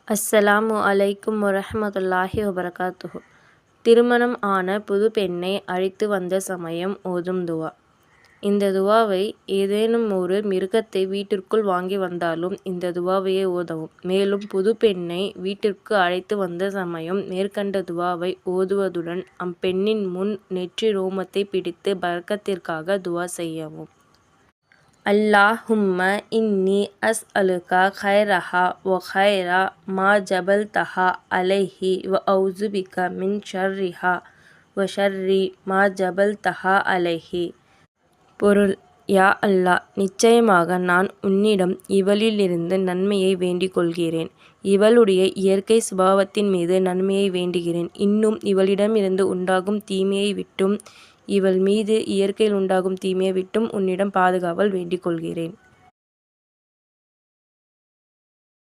அஸ்ஸலாமு அலைக்கும் வரஹ்மத்துல்லாஹி வபரகாத்துஹு. திருமணம் ஆன புது பெண்ணை அழைத்து வந்த சமயம் ஓதும் துவா. இந்த துவாவை ஏதேனும் ஒரு மிருகத்தை வீட்டிற்குள் வாங்கி வந்தாலும் இந்த துவாவையே ஓதவும். மேலும் புது பெண்ணை வீட்டிற்கு அழைத்து வந்த சமயம் மேற்கண்ட துவாவை ஓதுவதுடன் அப்பெண்ணின் முன் நெற்றி ரோமத்தை பிடித்து பரக்கத்திற்காக துவா செய்யவும். அல்லாஹும்ம இன்னி அஸ்அலுக கைரஹா வ கைர மா ஜபல்தஹா அலைஹி வ அஊதுபிக மின் ஷர்ரிஹா வ ஷர்ரி மா ஜபல்தஹா அலைஹி. பொருள்: யா அல்லாஹ், நிச்சயமாக நான் உன்னிடம் இவளிலிருந்து நன்மையை வேண்டிக் கொள்கிறேன். இவளுடைய இயற்கை சுபாவத்தின் மீது நன்மையை வேண்டுகிறேன். இன்னும் இவளிடமிருந்து உண்டாகும் தீமையை விட்டும் இவள் மீது இயற்கையில் உண்டாகும் தீமையை விட்டும் உன்னிடம் பாதுகாவல் வேண்டிக் கொள்கிறேன்.